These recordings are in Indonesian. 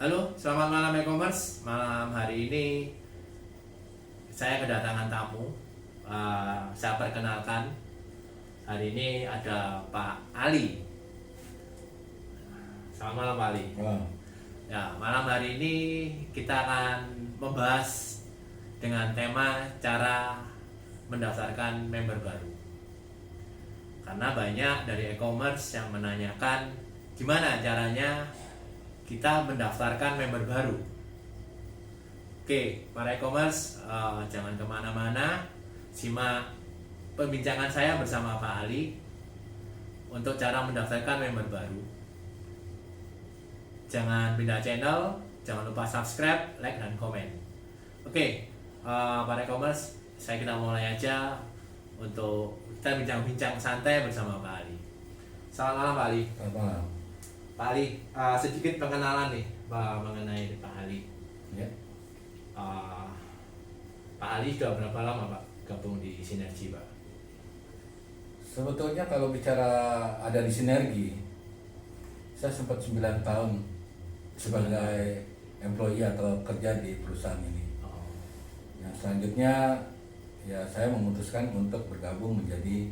Halo, selamat malam e-commerce. Malam hari ini saya kedatangan tamu. Saya perkenalkan. Hari ini ada Pak Ali. Selamat malam Pak Ali. Malam. Ya, malam hari ini kita akan membahas dengan tema cara mendaftarkan member baru. Karena banyak dari e-commerce yang menanyakan gimana caranya kita mendaftarkan member baru. Oke, para e-commerce, jangan kemana-mana, simak perbincangan saya bersama Pak Ali untuk cara mendaftarkan member baru. Jangan pindah channel, jangan lupa subscribe, like, dan komen. Oke, para e-commerce, kita mulai aja untuk kita bincang-bincang santai bersama Pak Ali. Selamat malam Pak Ali. Selamat malam. Pak Ali, sedikit pengenalan nih mengenai Pak Ali. Ya. Pak Ali sudah berapa lama Pak gabung di Sinergi Pak? Sebetulnya kalau bicara ada di Sinergi, saya sempat 9 tahun sebagai employee atau kerja di perusahaan ini. Yang selanjutnya ya saya memutuskan untuk bergabung menjadi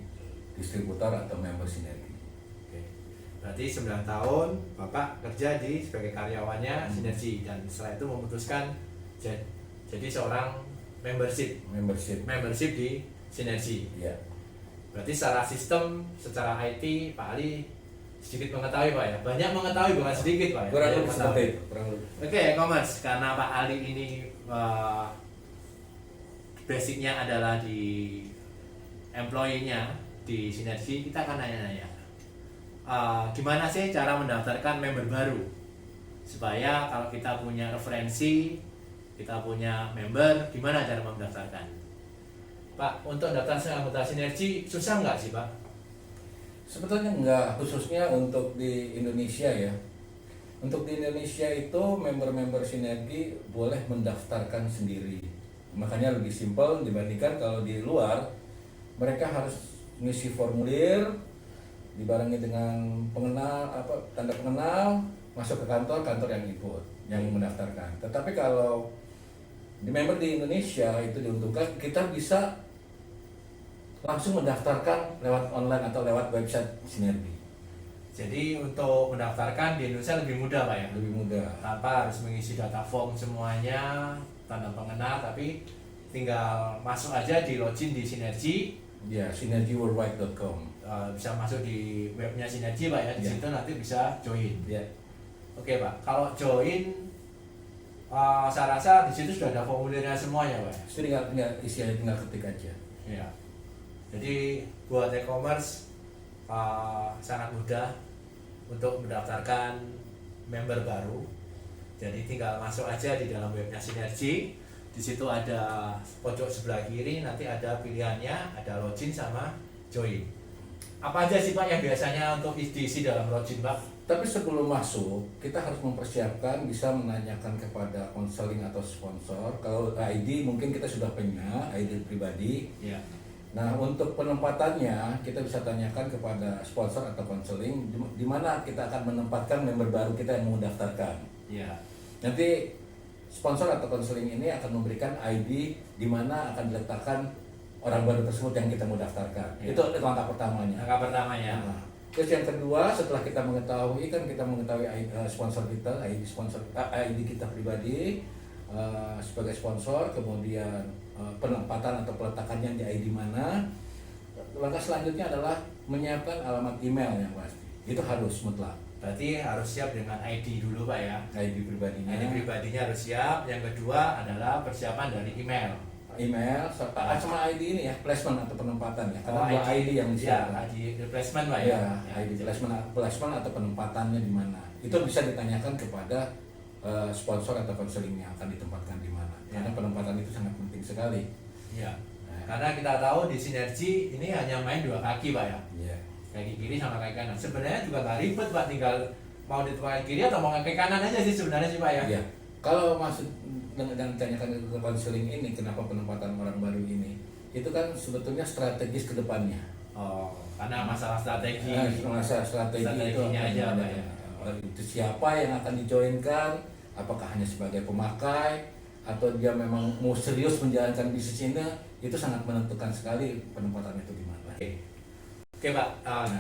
distributor atau member Sinergi. Berarti 9 tahun Bapak kerja sebagai karyawannya Sinergi dan setelah itu memutuskan jadi seorang membership di Sinergi. Ya. Berarti secara sistem, secara IT Pak Ali sedikit mengetahui Pak ya. Banyak mengetahui bukan sedikit Pak ya. Kurang lebih seperti itu. Oke, e-commerce karena Pak Ali ini basicnya adalah di employee-nya di Sinergi, kita akan nanya-nanya. Gimana sih cara mendaftarkan member baru supaya kalau kita punya referensi, kita punya member, gimana cara mendaftarkan? Pak, untuk daftar anggota Sinergi susah nggak sih Pak? Sebetulnya enggak, khususnya untuk di Indonesia ya. Untuk di Indonesia itu member-member Sinergi boleh mendaftarkan sendiri. Makanya lebih simpel dibandingkan kalau di luar mereka harus ngisi formulir dibarengi dengan tanda pengenal, masuk ke kantor yang input, yang mendaftarkan. Tetapi kalau di member di Indonesia itu diuntungkan kita bisa langsung mendaftarkan lewat online atau lewat website Sinergi. Jadi untuk mendaftarkan di Indonesia lebih mudah Pak ya? Lebih mudah. Tanpa harus mengisi data form semuanya, tanda pengenal, tapi tinggal masuk aja di login di Sinergi. Ya, sinergiworldwide.com. Bisa masuk di webnya Sinergi Pak ya, di Ya. situ nanti bisa join. Ya. Oke Pak, kalau join, saya rasa di situ sudah ada formulirnya semuanya Pak. Itu tinggal ketik aja. Ya. Jadi buat e-commerce sangat mudah untuk mendaftarkan member baru. Jadi tinggal masuk aja di dalam webnya Sinergi. Di situ ada pojok sebelah kiri, nanti ada pilihannya, ada login sama join. Apa aja sih Pak yang biasanya untuk diisi dalam login Pak? Tapi sebelum masuk, kita harus mempersiapkan, bisa menanyakan kepada konseling atau sponsor. Kalau ID mungkin kita sudah punya, ID pribadi. Ya. Nah, untuk penempatannya, kita bisa tanyakan kepada sponsor atau konseling, di mana kita akan menempatkan member baru kita yang mau daftarkan. Ya. Nanti sponsor atau konseling ini akan memberikan ID di mana akan diletakkan orang baru tersebut yang kita mau daftarkan. Ya. Itu langkah pertamanya. Langkah pertamanya. Nah, terus yang kedua, setelah kita mengetahui sponsor kita, ID kita pribadi sebagai sponsor, kemudian penempatan atau peletakannya di ID mana. Langkah selanjutnya adalah menyiapkan alamat email yang pasti. Itu harus mutlak. Berarti harus siap dengan ID dulu Pak ya. ID pribadinya. ID pribadinya harus siap. Yang kedua adalah persiapan dari email. Email sama ID ini ya, placement atau penempatan ya. Karena dua ID yang Ya, disiapkan. ID replacement Pak Ya, ya. ID placement atau penempatannya di mana. Itu bisa ditanyakan kepada sponsor atau konseling yang akan ditempatkan di mana. Ya. Karena penempatan itu sangat penting sekali. Ya. Nah, Karena kita tahu di Sinergi ini hanya main dua kaki Pak ya. iya. Kaki kiri sama kaki kanan. Sebenarnya juga nggak ribet Pak, tinggal mau di kaki kiri atau mau kaki kanan aja sih sebenarnya sih Pak ya. Iya. Kalau maksud dengan ditanyakan ke konseling ini, kenapa penempatan orang baru ini, itu kan sebetulnya strategis ke depannya. Oh, karena masalah strategi. Masalah strategi itu Strateginya aja Pak ya. itu siapa yang akan dijoinkan, apakah hanya sebagai pemakai atau dia memang mau serius menjalankan bisnis ini, itu sangat menentukan sekali penempatan itu di mana. Oke Pak,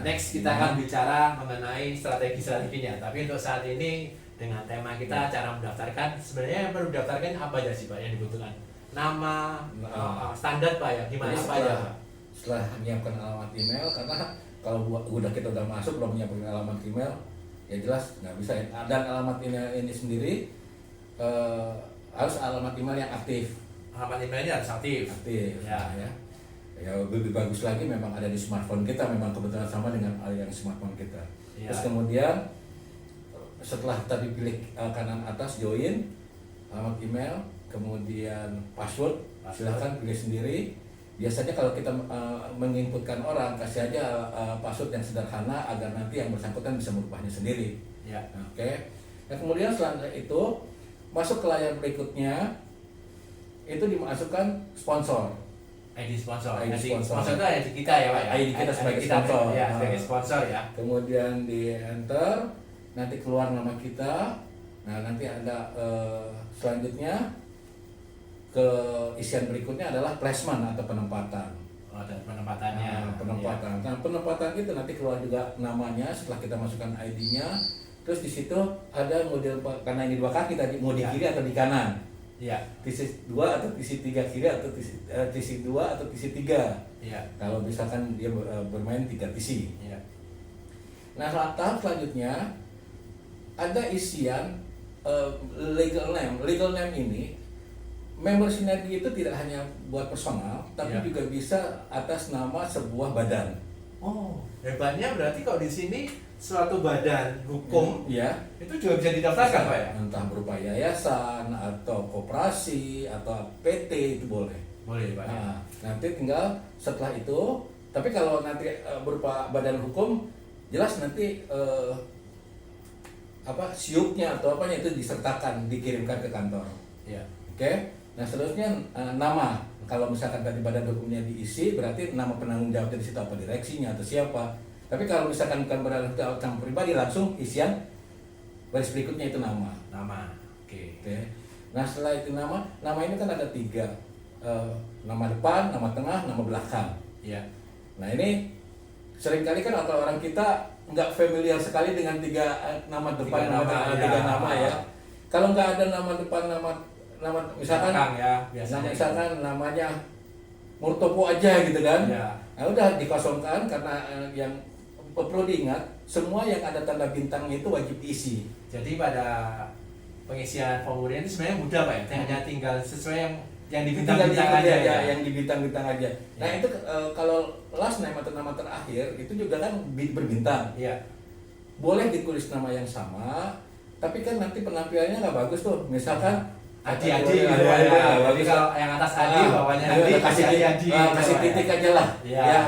next kita akan bicara mengenai strategi-strateginya. Tapi untuk saat ini dengan tema kita cara mendaftarkan, sebenarnya yang perlu didaftarkan apa aja sih Pak yang dibutuhkan? Nama, standar Pak ya, gimana Jadi apa aja Pak? setelah menyiapkan alamat email, karena kalau kita udah masuk belum menyiapkan alamat email, ya jelas nggak bisa ya. Dan alamat email ini sendiri harus alamat email yang aktif. Alamat emailnya harus aktif. Ya. Ya lebih bagus lagi memang ada di smartphone kita, memang kebetulan sama dengan yang smartphone kita. Ya. Terus kemudian setelah tadi pilih kanan atas join, alamat email, kemudian password. Silahkan pilih sendiri. Biasanya kalau kita menginputkan orang, kasih aja password yang sederhana agar nanti yang bersangkutan bisa merubahnya sendiri. Ya. Oke. Nah kemudian setelah itu masuk ke layar berikutnya, itu dimasukkan sponsor. ID sponsor. ID sponsor. Sponsor itu ID kita ya Pak ya. ID kita sebagai sponsor. Ya, sebagai sponsor ya. Kemudian di enter, nanti keluar nama kita. Nah nanti ada selanjutnya ke isian berikutnya adalah placement atau penempatan. Oh, dan penempatannya. Penempatan. Nah penempatan itu nanti keluar juga namanya setelah kita masukkan ID-nya. Terus di situ ada model, karena ini dua kaki tadi, mau di kiri atau di kanan. Iya. Tisi 2 atau tisi 3 kiri atau tisi 2 atau tisi 3. Iya. Kalau misalkan dia bermain 3 tisi. Iya. Nah, tahap selanjutnya ada isian legal name. Legal name ini member sinergi itu tidak hanya buat personal, tapi Iya. juga bisa atas nama sebuah badan. Oh, hebatnya berarti kalau di sini suatu badan hukum Ya, itu juga bisa didaftarkan Pak ya? entah berupa yayasan atau koperasi atau PT itu boleh. Boleh Pak ya. Nah, nanti tinggal setelah itu, tapi kalau nanti berupa badan hukum, jelas nanti siupnya atau apanya itu disertakan, dikirimkan ke kantor. Iya. Oke. Nah seterusnya nama. Kalau misalkan tadi badan hukumnya diisi, berarti nama penanggung jawabnya di situ apa, direksinya atau siapa. Tapi kalau misalkan bukan badan hukum pribadi, langsung isian baris berikutnya itu nama. Nama. Oke. Oke. Nah setelah itu nama ini kan ada 3, nama depan, nama tengah, nama belakang. Iya. Nah ini seringkali kan kalau orang kita nggak familiar sekali dengan 3 nama depan, tiga nama ya. Kalau nggak ada nama depan, nama misalkan Belakang ya, biasanya. misalkan namanya Murtopo aja gitu kan. Iya. Nah udah dikosongkan, karena yang perlu diingat semua yang ada tanda bintang itu wajib diisi. Jadi pada pengisian formulir ini sebenarnya mudah Pak ya, hanya tinggal sesuai yang di bintang-bintang aja ya. Yang di bintang-bintang aja. Nah Ya. itu kalau last name atau nama terakhir itu juga kan berbintang. Iya. Boleh ditulis nama yang sama, tapi kan nanti penampilannya nggak bagus tuh. Misalkan Adi gitu ya. Jadi kalau yang atas Adi, bawahnya Adi, kasih Adi. kasih titik aja lah. Iya. Ya,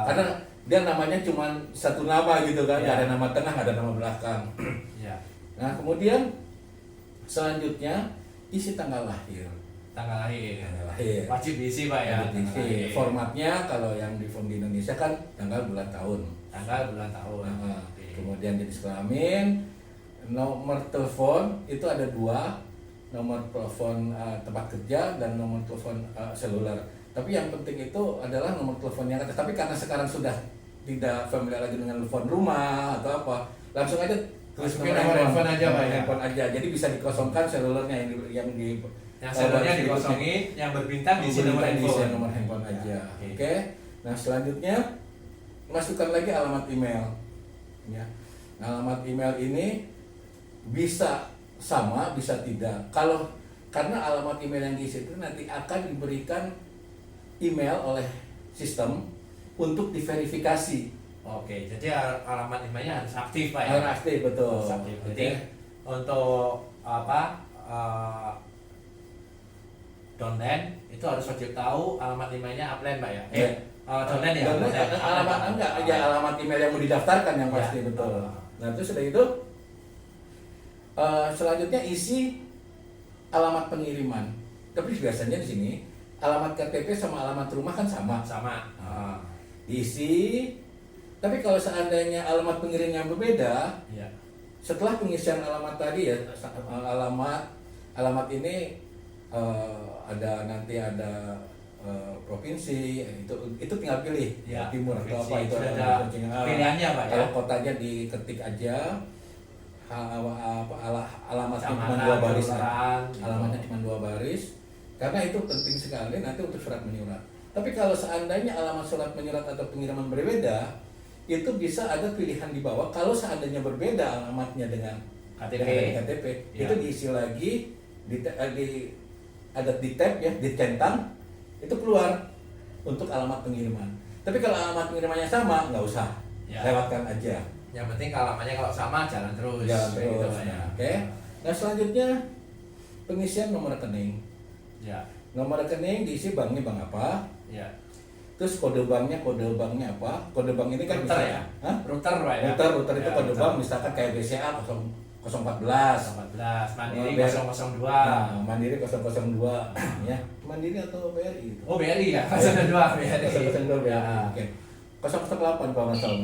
karena dia namanya cuma satu nama gitu kan, Iya. nggak ada nama tengah, nggak ada nama belakang. Iya. Nah kemudian selanjutnya isi tanggal lahir. Tanggal lahir. Tanggal lahir. Wajib diisi Pak ya. Wajib diisi. Tanggal lahir. Formatnya kalau yang di form di Indonesia kan tanggal, bulan, tahun. Tanggal, bulan, tahun. Nah, Oke. kemudian jenis kelamin, nomor telepon itu ada 2, nomor telepon tempat kerja dan nomor telepon seluler. Tapi yang penting itu adalah nomor telepon yang atas. Tapi karena sekarang sudah tidak familiar lagi dengan telepon rumah atau apa, langsung aja tulis Masukin nomor handphone aja, Pak, ya? handphone aja. Jadi bisa dikosongkan selulernya yang di selulernya dikosongin, yang berbintang diisi nomor handphone. nomor handphone aja. Oke. Oke. Nah selanjutnya masukkan lagi alamat email. Ya. Alamat email ini bisa sama, bisa tidak. Karena alamat email yang diisi itu nanti akan diberikan email oleh sistem untuk diverifikasi. Oke, jadi alamat emailnya harus aktif Pak ya? Harus aktif, betul. Harus aktif. Oke. Jadi untuk downline itu harus wajib tahu alamat emailnya upline Pak ya? Ya. Downline ya? Downline, alamat enggak, ya alamat email yang mau didaftarkan yang pasti, Ya. betul. Nah terus sudah itu selanjutnya isi alamat pengiriman. Tapi biasanya di sini alamat KTP sama alamat rumah kan sama. Sama. Diisi. Tapi kalau seandainya alamat pengirimnya berbeda, Iya. setelah pengisian alamat tadi ya, alamat ini ada nanti ada provinsi, itu tinggal pilih Ya, timur atau apa itu sudah ada pilihannya Pak ya. Kalau kotanya diketik aja, alamatnya cuma Kecamatan, 2 baris, kelurahan, gitu. alamatnya cuma 2 baris, karena itu penting sekali nanti untuk surat menyurat. Tapi kalau seandainya alamat surat menyurat atau pengiriman berbeda, itu bisa ada pilihan di bawah. Kalau seandainya berbeda alamatnya dengan KTP, Ya. itu diisi lagi ada di tab ya, dicentang, itu keluar untuk alamat pengiriman. Tapi kalau alamat pengirimannya sama, nggak usah, Ya. lewatkan aja. Yang penting alamatnya kalau sama jalan terus. Jalan Kayak gitu, terus. Pak, ya. Nah, oke. Nah selanjutnya pengisian nomor rekening. Ya. Nomor rekening diisi banknya bank apa? Ya. Terus kode banknya apa? Kode bank ini kan Router bisa, ya? Hah? Router Pak ya. Router itu Ya, kode router. bank misalkan kayak BCA 014. 14, Mandiri BR. 002. Nah, Mandiri 002 ya. Mandiri atau BRI itu? Oh BRI ya, 002 BRI. 002 BRI. Ya. Oke. 008 kalau nggak salah.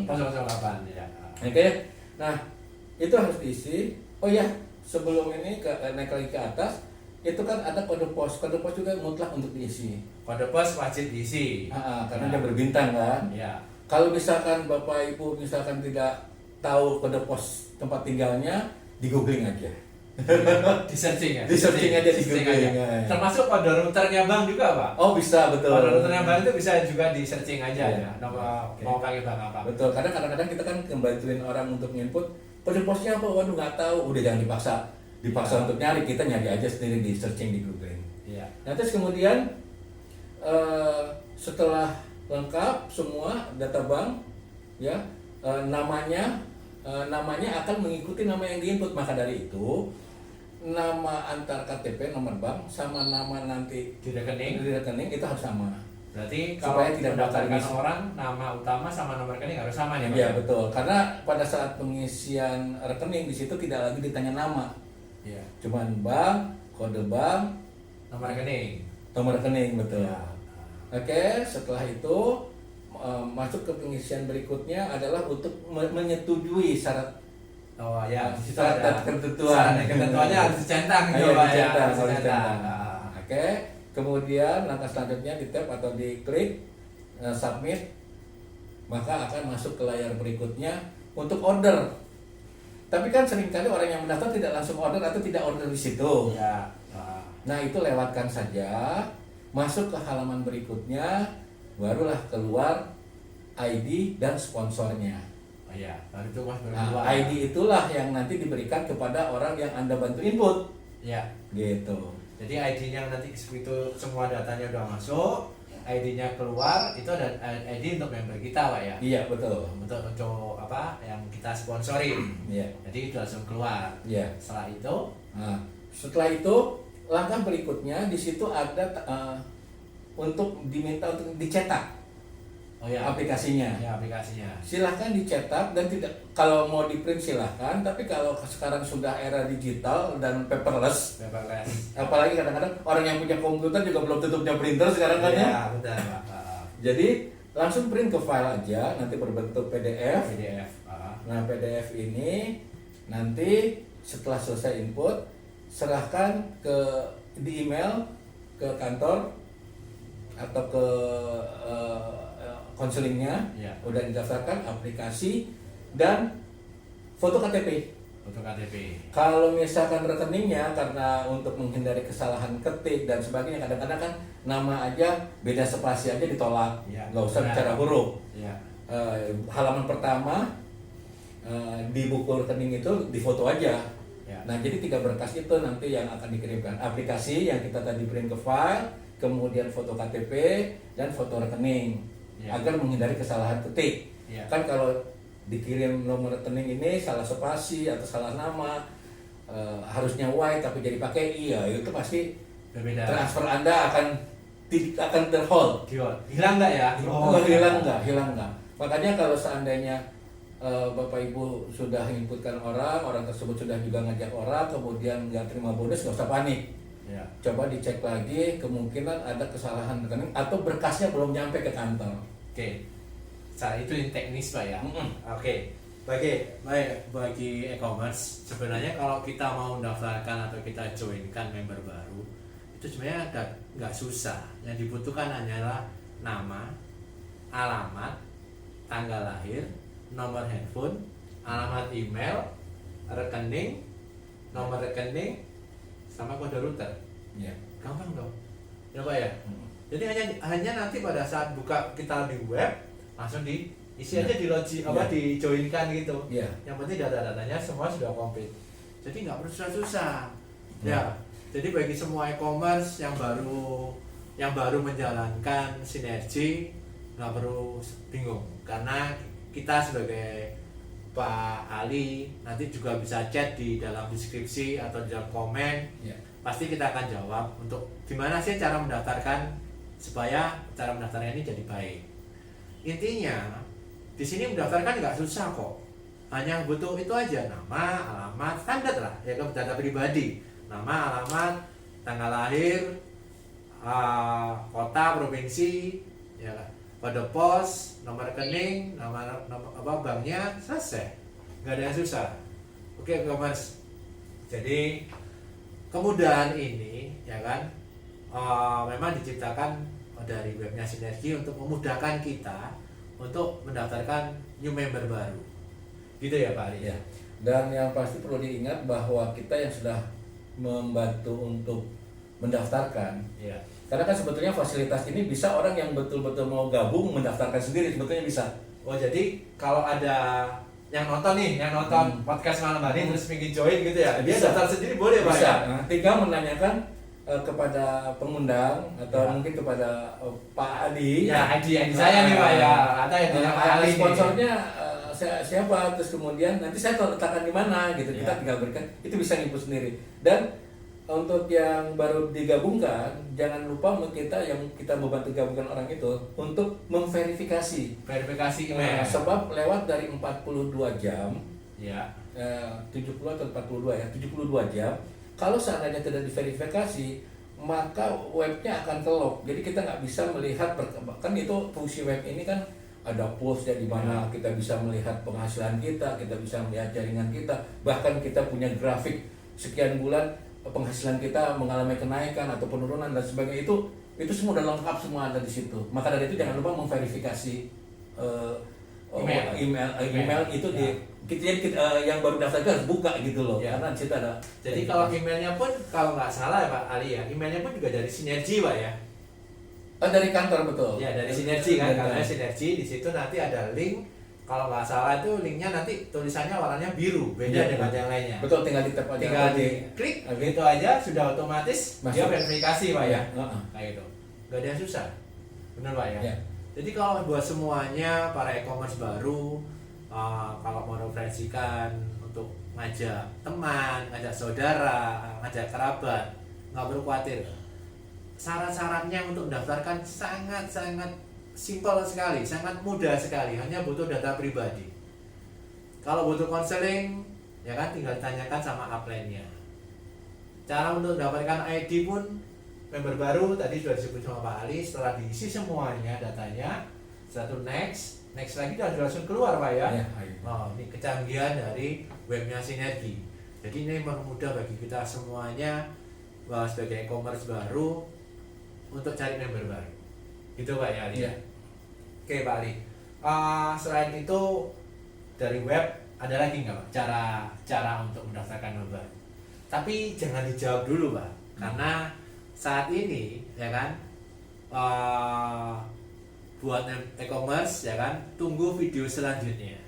008 ya. Oke. Nah, itu harus diisi. Oh ya, sebelum ini naik lagi ke atas, itu kan ada kode pos. Kode pos juga mutlak untuk diisi. Kode pos wajib diisi. Karena Ya. dia berbintang kan. Ya. Kalau misalkan Bapak Ibu misalkan tidak tahu kode pos tempat tinggalnya, di googling aja. Di searching ya. Di searching aja, di searching googling aja. aja. Termasuk kode routernya bank juga Pak. Oh bisa, betul. Kode routernya bank itu bisa juga di searching aja Iya. ya. Nomor Oke. mau pakai bank apa. Betul, karena kadang-kadang kita kan ngebantuin orang untuk input kode posnya apa, waduh nggak tahu, udah jangan dipaksa Ya. untuk nyari, kita nyari aja sendiri di searching di googling. Iya. Nah terus kemudian setelah lengkap semua data bank, ya namanya akan mengikuti nama yang diinput. Maka dari itu nama antar KTP nomor bank sama nama nanti Di rekening. di rekening itu harus sama. Berarti Supaya kalau tidak mendaftarkan bakal orang, nama utama sama nomor rekening harus sama ya Pak? Iya betul, karena pada saat pengisian rekening di situ tidak lagi ditanya nama, Iya. cuman bank, kode bank, Nomor rekening. nomor rekening betul. Ya. Oke, setelah itu masuk ke pengisian berikutnya adalah untuk menyetujui syarat. Oh ya, di situ Syarat ada dan ketentuan. syarat dan ketentuannya harus dicentang gitu Ayo Pak ya. dicentang, Harus harus dicentang. dicentang. Ah. Oke, kemudian langkah selanjutnya di tap atau di klik submit, maka akan masuk ke layar berikutnya untuk order. Tapi kan seringkali orang yang mendaftar tidak langsung order atau tidak order di situ. Ya. Ah. Nah itu lewatkan saja, masuk ke halaman berikutnya, barulah keluar ID dan sponsornya. Oh iya, baru itu Mas baru Nah, keluar. ID itulah yang nanti diberikan kepada orang yang Anda bantu input. Ya. Gitu. Jadi ID-nya nanti itu semua datanya udah masuk, ID-nya keluar, itu ada ID untuk member kita Pak ya. Iya betul. Untuk apa yang kita sponsorin. Iya. Jadi itu langsung keluar. Iya. Setelah itu, Nah, setelah itu langkah berikutnya di situ ada untuk diminta untuk dicetak oh ya, aplikasinya. ya aplikasinya. Silahkan dicetak dan tidak, kalau mau di print silahkan, tapi kalau sekarang sudah era digital dan paperless, Paperless. apalagi kadang-kadang orang yang punya komputer juga belum tentu punya printer sekarang kan ya. Ya, benar Pak. Jadi langsung print ke file aja, nanti berbentuk PDF. PDF. Nah PDF ini nanti setelah selesai input, serahkan di email ke kantor atau ke konselingnya. Ya. Udah didaftarkan aplikasi dan foto KTP. Untuk KTP. Kalau misalkan rekeningnya, karena untuk menghindari kesalahan ketik dan sebagainya, kadang-kadang kan nama aja beda spasi aja ditolak, Ya. nggak usah Nah. bicara huruf. Ya. Halaman pertama di buku rekening itu difoto aja. Ya. Nah jadi 3 berkas itu nanti yang akan dikirimkan, aplikasi yang kita tadi print ke file, kemudian foto KTP dan foto rekening. Ya. Agar menghindari kesalahan ketik. Ya. Kan kalau dikirim nomor rekening ini salah spasi atau salah nama, harusnya Y tapi jadi pakai I, ya itu pasti Berbeda. transfer Anda akan terhold. Hilang nggak ya? Hilang nggak. Makanya kalau seandainya Bapak Ibu sudah inputkan orang tersebut sudah juga ngajak orang, kemudian nggak terima bonus, nggak usah panik. Ya. Coba dicek lagi, kemungkinan ada kesalahan rekening atau berkasnya belum nyampe ke kantor. Oke. Saat itu yang teknis Pak ya. Mm-mm. Oke. baik bagi e-commerce sebenarnya kalau kita mau mendaftarkan atau kita joinkan member baru itu sebenarnya nggak susah. Yang dibutuhkan hanyalah nama, alamat, tanggal lahir, nomor handphone, alamat email, rekening, nomor rekening, sama kode router. Ya. Gampang dong, ya Pak ya. Jadi hanya nanti pada saat buka kita di web langsung diisi aja di dijoinkan gitu. Ya. Yang penting data-datanya semua sudah komplit. Jadi nggak perlu susah-susah. Ya. Jadi bagi semua e-commerce yang baru menjalankan sinergi nggak perlu bingung karena kita sebagai Pak Ali nanti juga bisa chat di dalam deskripsi atau di dalam komen. Ya. Pasti kita akan jawab untuk gimana sih cara mendaftarkan supaya cara mendaftarnya ini jadi baik. Intinya di sini mendaftarkan nggak susah kok, hanya butuh itu aja, nama, alamat, standar lah ya, ke data pribadi, nama, alamat, tanggal lahir, kota, provinsi, ya, kode pos, nomor rekening, nama banknya, selesai, nggak ada yang susah. Oke, e-commerce. Jadi kemudahan ini ya kan memang diciptakan dari webnya Sinergi untuk memudahkan kita untuk mendaftarkan new member baru, gitu ya Pak Ali. Ya. Dan yang pasti perlu diingat bahwa kita yang sudah membantu untuk mendaftarkan, Ya. karena kan sebetulnya fasilitas ini bisa orang yang betul-betul mau gabung mendaftarkan sendiri, sebetulnya bisa. Oh jadi kalau ada yang nonton podcast malam hari terus ingin join gitu ya, dia Bisa. daftar sendiri boleh Pak Bisa. ya? Nah, tinggal menanyakan kepada pengundang atau Ya. mungkin kepada Pak Adi. Ya, ID saya nih Pak ya, ada yang di Pak Ali nih. Sponsornya siapa, terus kemudian nanti saya tahu letakkan di mana gitu. Ya. Kita tinggal berikan, itu bisa input sendiri. Dan untuk yang baru digabungkan, jangan lupa kita yang kita membantu gabungkan orang itu untuk memverifikasi. Verifikasi email. Sebab lewat dari 42 jam, Ya. 70 atau 42 ya, 72 jam. Kalau seandainya tidak diverifikasi, maka webnya akan kelok. Jadi kita nggak bisa melihat kan itu fungsi web ini kan ada post ya di mana kita bisa melihat penghasilan kita bisa melihat jaringan kita, bahkan kita punya grafik sekian bulan penghasilan kita mengalami kenaikan atau penurunan dan sebagainya, itu semua udah lengkap, semua ada di situ. Maka dari itu jangan lupa memverifikasi email itu yang baru daftar itu harus buka gitu loh, Ya. karena di situ ada. Jadi kalau emailnya pun kalau nggak salah ya Pak Ali ya, emailnya pun juga dari Sinergi Pak ya. Dari kantor betul. Ya dari Sinergi kan, Dari karena kantor. Sinergi di situ nanti ada link. Kalau nggak salah itu linknya nanti tulisannya warnanya biru, beda Ya, dengan yang lainnya. Betul, tinggal di tap aja. Tinggal diklik, Oke. gitu aja sudah otomatis dia Masuk. verifikasi Pak ya. Heeh. Kayak gitu. Nggak ada yang susah, benar Pak ya. Ya. Jadi kalau buat semuanya para e-commerce baru, kalau mau referensikan untuk ngajak teman, ngajak saudara, ngajak kerabat, nggak perlu khawatir. Syarat-syaratnya untuk mendaftarkan sangat-sangat simpel sekali, sangat mudah sekali, hanya butuh data pribadi. Kalau butuh konseling, ya kan tinggal tanyakan sama upline-nya. Cara untuk mendapatkan ID pun member baru tadi sudah disebut sama Pak Ali, setelah diisi semuanya datanya, satu next lagi sudah langsung keluar Pak ya. Ya, ayo. Oh, ini kecanggihan dari webnya Sinergi. Jadi ini mempermudah bagi kita semuanya sebagai e-commerce baru untuk cari member baru. Gitu Pak ya Ali. Ya. Oke Pak Ali. Selain itu dari web ada lagi nggak Pak cara untuk mendaftarkan member? Tapi jangan dijawab dulu Pak, karena saat ini ya kan buat e-commerce ya kan, tunggu video selanjutnya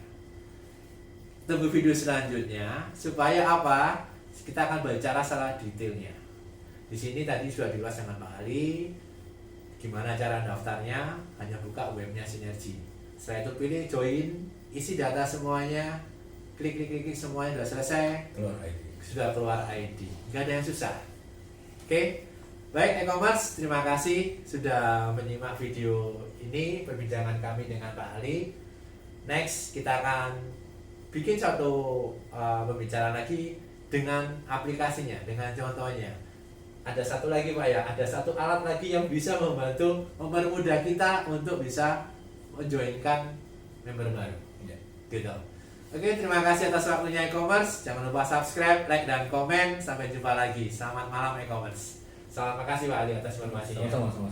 supaya apa, kita akan bicara secara detailnya. Di sini tadi sudah dibahas dengan Pak Ali gimana cara daftarnya, hanya buka webnya Sinergi. Setelah itu pilih join, isi data semuanya, klik semuanya, sudah selesai, Keluar ID. sudah keluar ID, nggak ada yang susah. Oke, baik e-commerce, terima kasih sudah menyimak video ini, perbincangan kami dengan Pak Ali. Next kita akan bikin satu pembicaraan lagi dengan aplikasinya, dengan contohnya. Ada satu lagi Pak ya, ada satu alat lagi yang bisa membantu mempermudah kita untuk bisa menjoinkan member baru. Ya. Gitu. Oke, terima kasih atas waktunya e-commerce. Jangan lupa subscribe, like, dan komen. Sampai jumpa lagi. Selamat malam e-commerce. Selamat makasih Pak Ali atas informasinya. Sama-sama.